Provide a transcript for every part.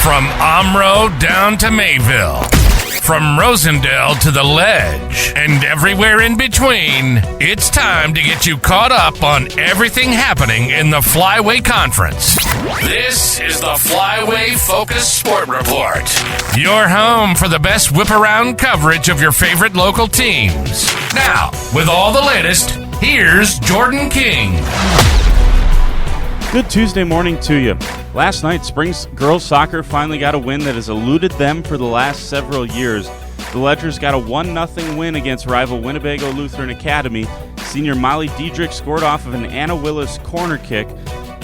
From Omro down to Mayville, from Rosendale to the Ledge, and everywhere in between, it's time to get you caught up on everything happening in the Flyway Conference. This is the Flyway Focus Sport Report, your home for the best whip-around coverage of your favorite local teams. Now, with all the latest, here's Jordan King. Good Tuesday morning to you. Last night, Springs girls soccer finally got a win that has eluded them for the last several years. The Ledgers got a 1-0 win against rival Winnebago Lutheran Academy. Senior Molly Diedrich scored off of an Anna Willis corner kick.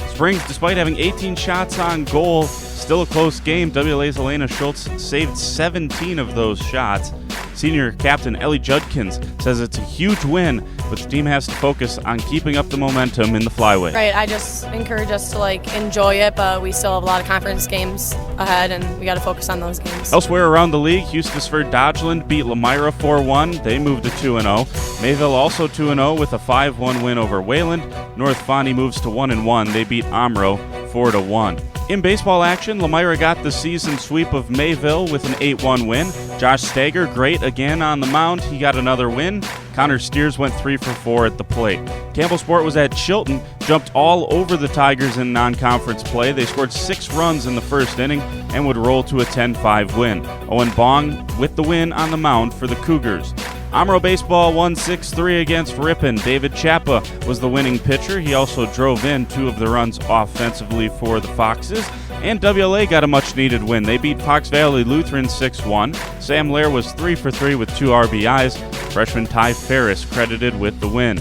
Springs, despite having 18 shots on goal, still a close game. WLA's Elena Schultz saved 17 of those shots. Senior captain Ellie Judkins says it's a huge win, but the team has to focus on keeping up the momentum in the Flyway. Right, I just encourage us to enjoy it, but we still have a lot of conference games ahead, and we got to focus on those games. Elsewhere around the league, Hustisford Dodgeland beat Lomira 4-1. They moved to 2-0. Mayville also 2-0 with a 5-1 win over Wayland. North Fondy moves to 1-1. They beat Omro 4-1. In baseball action, Lomira got the season sweep of Mayville with an 8-1 win. Josh Stager, great again on the mound. He got another win. Connor Steers went 3 for 4 at the plate. Campbellsport was at Chilton, jumped all over the Tigers in non-conference play. They scored 6 runs in the first inning and would roll to a 10-5 win. Owen Bong with the win on the mound for the Cougars. Omro baseball won 6-3 against Ripon. David Chappa was the winning pitcher. He also drove in 2 of the runs offensively for the Foxes. And WLA got a much-needed win. They beat Fox Valley Lutheran 6-1. Sam Lair was 3 for 3 with 2 RBIs. Freshman Ty Ferris credited with the win.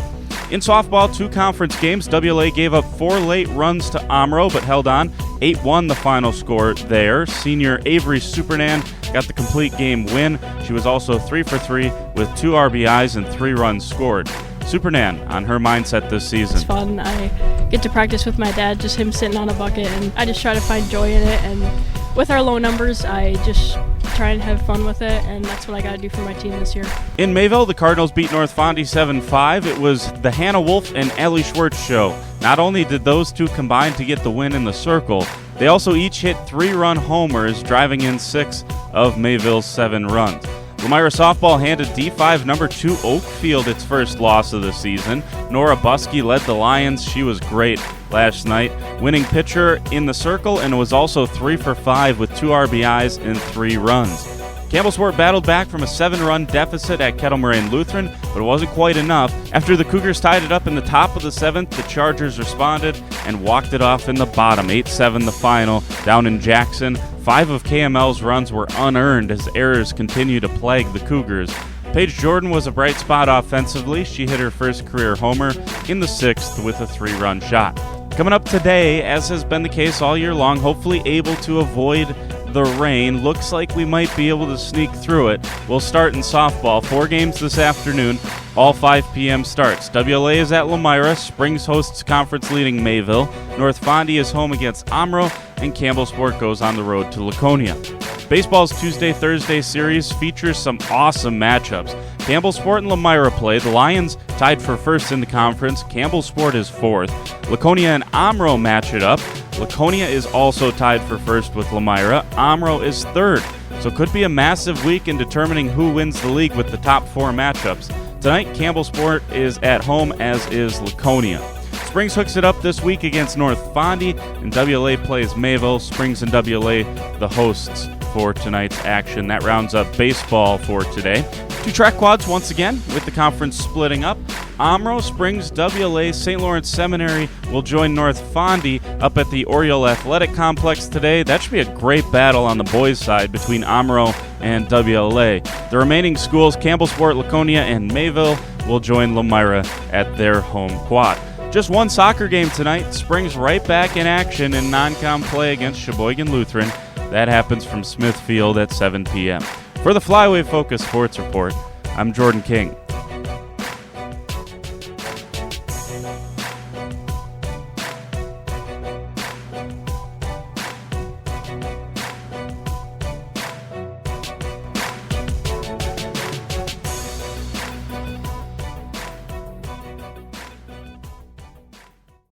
In softball, 2 conference games, WLA gave up 4 late runs to Omro, but held on. 8-1 the final score there. Senior Avery Supernan got the complete game win. She was also 3 for 3 with 2 RBIs and 3 runs scored. Supernan on her mindset this season. It's fun. I get to practice with my dad, just him sitting on a bucket, and I just try to find joy in it. And with our low numbers, I just try and have fun with it, and that's what I got to do for my team this year. In Mayville, the Cardinals beat North Fondy 7-5. It was the Hannah Wolf and Ellie Schwartz show. Not only did those two combine to get the win in the circle, they also each hit 3-run homers, driving in 6 of Mayville's 7 runs. Lomira softball handed D5 number 2 Oakfield its first loss of the season. Nora Buskey led the Lions. She was great last night, winning pitcher in the circle, and was also 3 for 5 with 2 RBIs and 3 runs. Campbellsport battled back from a 7-run deficit at Kettle Moraine Lutheran, but it wasn't quite enough. After the Cougars tied it up in the top of the 7th, the Chargers responded and walked it off in the bottom. 8-7 the final down in Jackson. 5 of KML's runs were unearned as errors continue to plague the Cougars. Paige Jordan was a bright spot offensively. She hit her first career homer in the 6th with a 3-run shot. Coming up today, as has been the case all year long, hopefully able to avoid the rain. Looks like we might be able to sneak through it. We'll start in softball. 4 games this afternoon, all 5 p.m. starts. WLA is at Lomira. Springs hosts conference-leading Mayville. North Fondy is home against Omro, and Campbellsport goes on the road to Laconia. Baseball's Tuesday-Thursday series features some awesome matchups. Campbellsport and Lomira play. The Lions tied for first in the conference. Campbellsport is 4th. Laconia and Omro match it up. Laconia is also tied for first with Lomira. Omro is 3rd. So could be a massive week in determining who wins the league with the top 4 matchups. Tonight, Campbellsport is at home, as is Laconia. Springs hooks it up this week against North Fondy, and WLA plays Mayville. Springs and WLA the hosts for tonight's action. That rounds up baseball for today. 2 track quads once again with the conference splitting up. Omro, Springs, WLA, St. Lawrence Seminary will join North Fondy up at the Oriole Athletic Complex today. That should be a great battle on the boys' side between Omro and WLA. The remaining schools, Campbellsport, Laconia, and Mayville, will join Lomira at their home quad. Just 1 soccer game tonight. Springs right back in action in non-com play against Sheboygan Lutheran. That happens from Smithfield at 7 p.m. For the Flyway Focus Sports Report, I'm Jordan King.